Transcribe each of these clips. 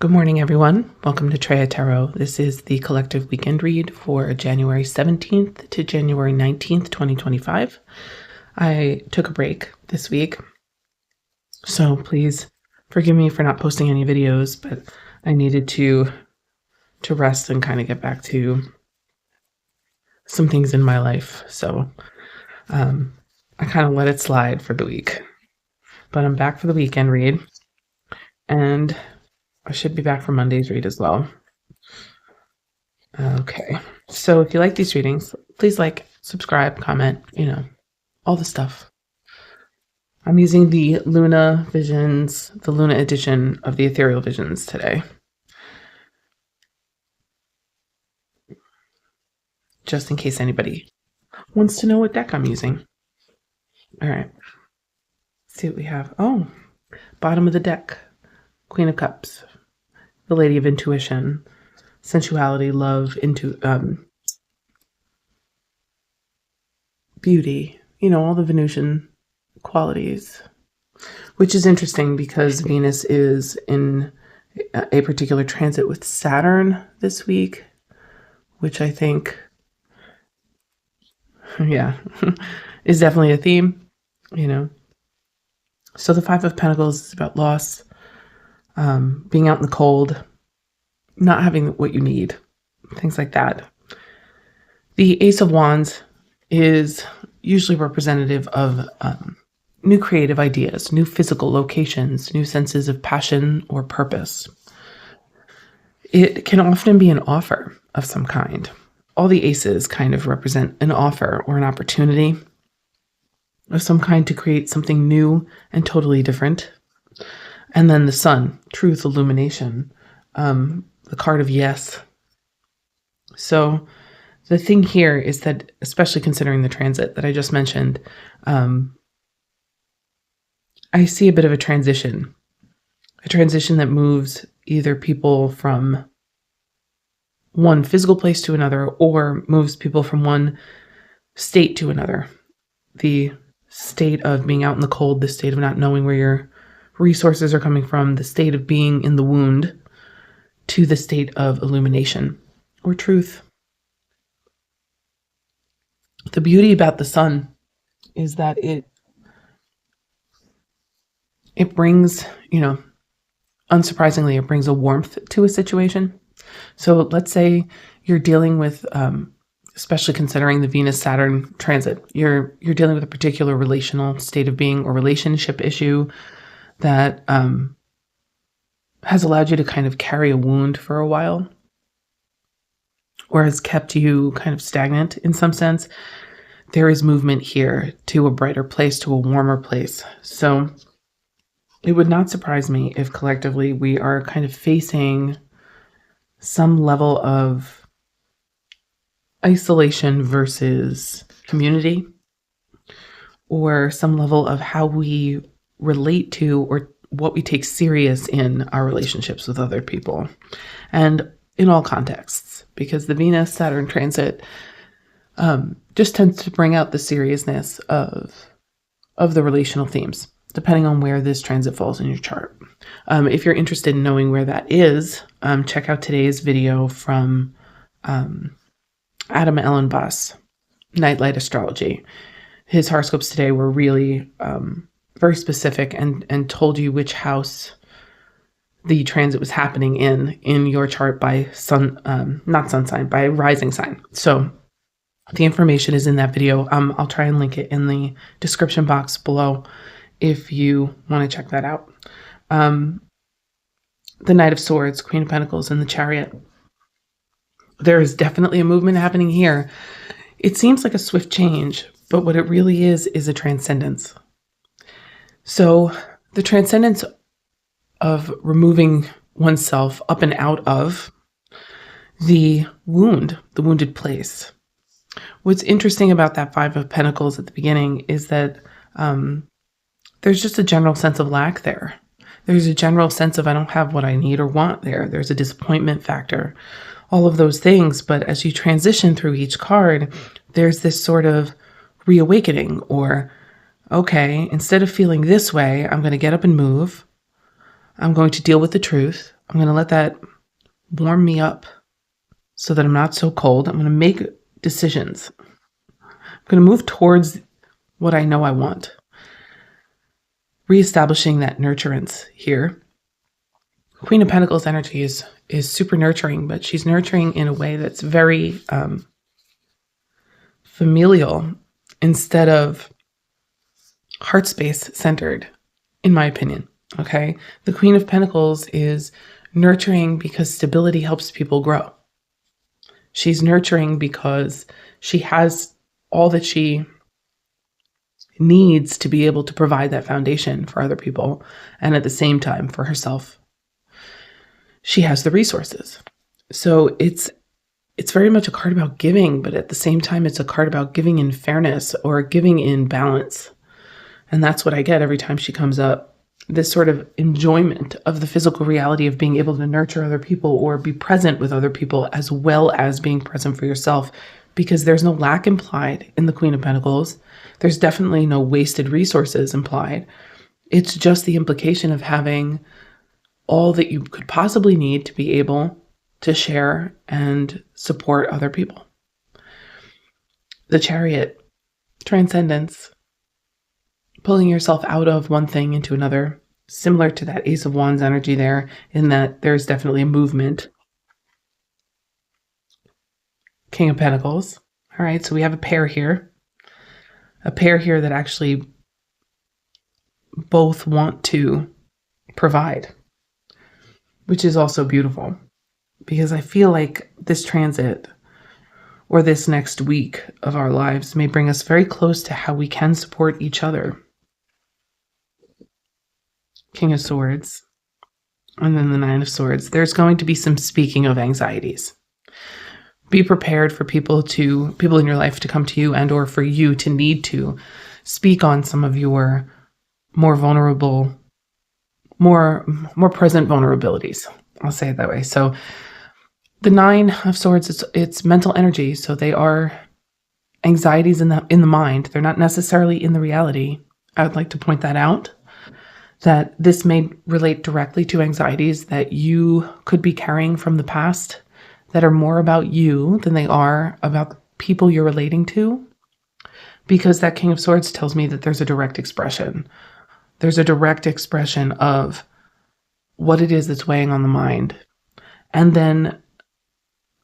Good morning, everyone. Welcome to Treya Tarot. This is the collective weekend read for January 17th to January 19th, 2025. I took a break this week, so please forgive me for not posting any videos, but I needed to rest and kind of get back to some things in my life. So I kind of let it slide for the week, but I'm back for the weekend read, and I should be back for Monday's read as well. Okay, so if you like these readings, please like, subscribe, comment, all the stuff. I'm using the Luna Visions, the Luna edition of the Ethereal Visions today. Just in case anybody wants to know what deck I'm using. All right, let's see what we have. Oh, bottom of the deck, Queen of Cups, the Lady of Intuition, sensuality, love, beauty, all the Venusian qualities, which is interesting because Venus is in a particular transit with Saturn this week, which I think, is definitely a theme, So the Five of Pentacles is about loss, being out in the cold, not having what you need, things like that. The Ace of Wands is usually representative of new creative ideas, new physical locations, new senses of passion or purpose. It can often be an offer of some kind. All the aces kind of represent an offer or an opportunity of some kind to create something new and totally different. And then the Sun, truth, illumination, the card of yes. So the thing here is that, especially considering the transit that I just mentioned, I see a bit of a transition that moves either people from one physical place to another or moves people from one state to another. The state of being out in the cold, the state of not knowing where your resources are coming from, the state of being in the wound, to the state of illumination or truth. The beauty about the Sun is that it brings, unsurprisingly, it brings a warmth to a situation. So let's say you're dealing with, especially considering the Venus-Saturn transit, you're dealing with a particular relational state of being or relationship issue that has allowed you to kind of carry a wound for a while, or has kept you kind of stagnant in some sense. There is movement here to a brighter place, to a warmer place. So it would not surprise me if collectively we are kind of facing some level of isolation versus community, or some level of how we relate to or what we take serious in our relationships with other people, and in all contexts, because the Venus-Saturn transit just tends to bring out the seriousness of the relational themes, depending on where this transit falls in your chart. If you're interested in knowing where that is, check out today's video from Adam Ellen Voss, Nightlight Astrology. His horoscopes today were really very specific and told you which house the transit was happening in your chart by not sun sign, by rising sign. So the information is in that video. I'll try and link it in the description box below if you want to check that out. The Knight of Swords, Queen of Pentacles, and the Chariot. There is definitely a movement happening here. It seems like a swift change, but what it really is a transcendence. So the transcendence of removing oneself up and out of the wounded place. What's interesting about that Five of Pentacles at the beginning is that there's just a general sense of lack there. There's a general sense of I don't have what I need or want there. There's a disappointment factor, all of those things. But as you transition through each card, there's this sort of reawakening, or, okay, instead of feeling this way, I'm going to get up and move. I'm going to deal with the truth. I'm going to let that warm me up so that I'm not so cold. I'm going to make decisions. I'm going to move towards what I know I want. Reestablishing that nurturance here. Queen of Pentacles energy is super nurturing, but she's nurturing in a way that's very familial instead of heart space centered, in my opinion. Okay. The Queen of Pentacles is nurturing because stability helps people grow. She's nurturing because she has all that she needs to be able to provide that foundation for other people, and at the same time for herself. She has the resources. So it's very much a card about giving, but at the same time, it's a card about giving in fairness or giving in balance. And that's what I get every time she comes up. This sort of enjoyment of the physical reality of being able to nurture other people or be present with other people, as well as being present for yourself, because there's no lack implied in the Queen of Pentacles. There's definitely no wasted resources implied. It's just the implication of having all that you could possibly need to be able to share and support other people. The Chariot, transcendence, pulling yourself out of one thing into another, similar to that Ace of Wands energy there, in that there's definitely a movement. King of Pentacles. All right, so we have a pair here that actually both want to provide, which is also beautiful, because I feel like this transit or this next week of our lives may bring us very close to how we can support each other. King of Swords, and then the Nine of Swords. There's going to be some speaking of anxieties. Be prepared for people in your life to come to you, and or for you to need to speak on some of your more vulnerable, more present vulnerabilities. I'll say it that way. So the Nine of Swords, it's mental energy. So they are anxieties in the mind. They're not necessarily in the reality. I would like to point that out, that this may relate directly to anxieties that you could be carrying from the past that are more about you than they are about the people you're relating to. Because that King of Swords tells me that there's a direct expression. There's a direct expression of what it is that's weighing on the mind. And then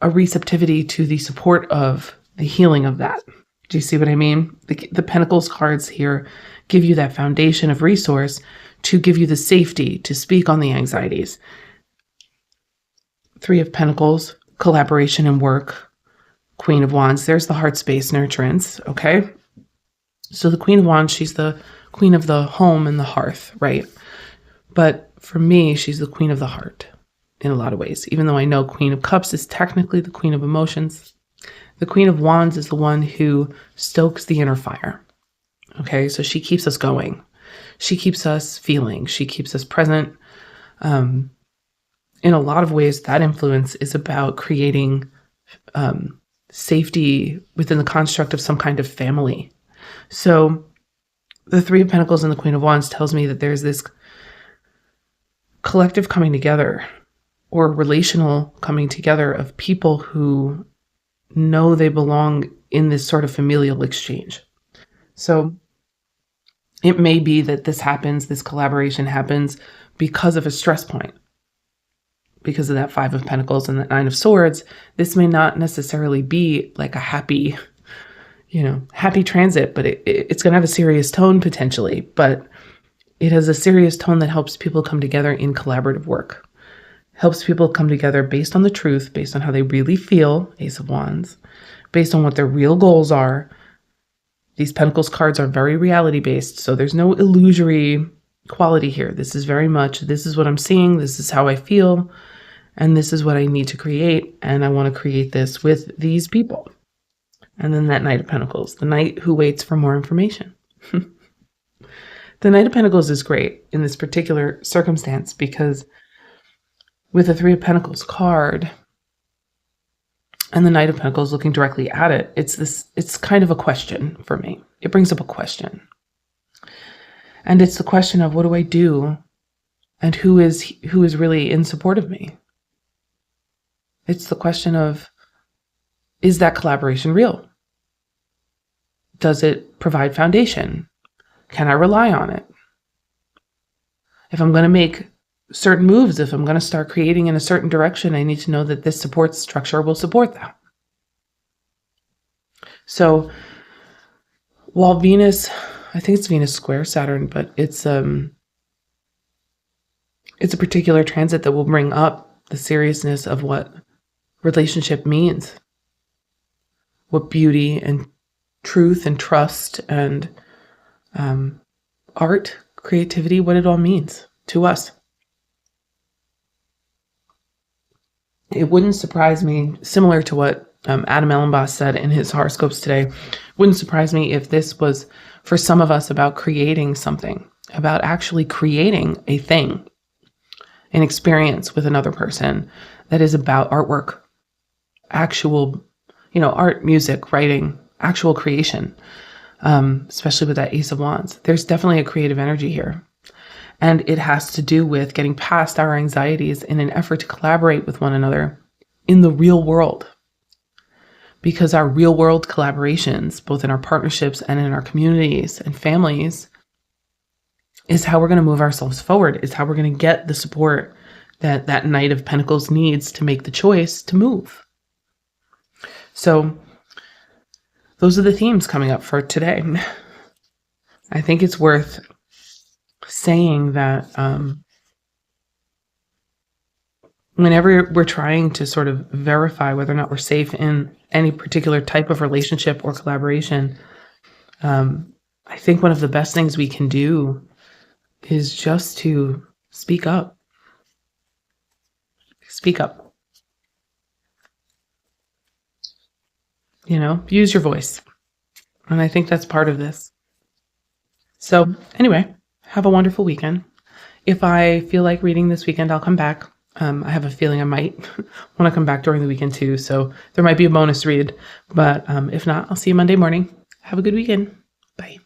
a receptivity to the support of the healing of that. Do you see what I mean? The Pentacles cards here give you that foundation of resource to give you the safety to speak on the anxieties. Three of Pentacles, collaboration and work. Queen of Wands, there's the heart space nurturance, okay? So the Queen of Wands, she's the queen of the home and the hearth, right? But for me, she's the queen of the heart in a lot of ways. Even though I know Queen of Cups is technically the queen of emotions, the Queen of Wands is the one who stokes the inner fire, okay? So she keeps us going. She keeps us feeling. She keeps us present. In a lot of ways, that influence is about creating safety within the construct of some kind of family. So the Three of Pentacles and the Queen of Wands tells me that there's this collective coming together or relational coming together of people who know they belong in this sort of familial exchange. So it may be that this collaboration happens because of a stress point. Because of that Five of Pentacles and the Nine of Swords, this may not necessarily be like a happy transit, but it's going to have a serious tone potentially. But it has a serious tone that helps people come together in collaborative work. Helps people come together based on the truth, based on how they really feel, Ace of Wands, based on what their real goals are. These Pentacles cards are very reality-based, so there's no illusory quality here. This is very much, this is what I'm seeing, this is how I feel, and this is what I need to create, and I want to create this with these people. And then that Knight of Pentacles, the knight who waits for more information. The Knight of Pentacles is great in this particular circumstance because with the Three of Pentacles card and the Knight of Pentacles looking directly at it, it's kind of a question for me. It brings up a question. And it's the question of, what do I do and who is really in support of me. It's the question of, is that collaboration real? Does it provide foundation? Can I rely on it? If I'm going to make certain moves, if I'm going to start creating in a certain direction, I need to know that this support structure will support that. So while Venus, I think it's Venus square Saturn, but it's a particular transit that will bring up the seriousness of what relationship means, what beauty and truth and trust and art, creativity, what it all means to us. It wouldn't surprise me, similar to what Adam Ellenboss said in his horoscopes today, wouldn't surprise me if this was, for some of us, about creating something, about actually creating a thing, an experience with another person that is about artwork, actual, art, music, writing, actual creation, especially with that Ace of Wands. There's definitely a creative energy here. And it has to do with getting past our anxieties in an effort to collaborate with one another in the real world. Because our real world collaborations, both in our partnerships and in our communities and families, is how we're going to move ourselves forward, is how we're going to get the support that that Knight of Pentacles needs to make the choice to move. So those are the themes coming up for today. I think it's worth saying that whenever we're trying to sort of verify whether or not we're safe in any particular type of relationship or collaboration, I think one of the best things we can do is just to speak up. Speak up. Use your voice. And I think that's part of this. So anyway, have a wonderful weekend. If I feel like reading this weekend, I'll come back. I have a feeling I might want to come back during the weekend too. So there might be a bonus read, but if not, I'll see you Monday morning. Have a good weekend. Bye.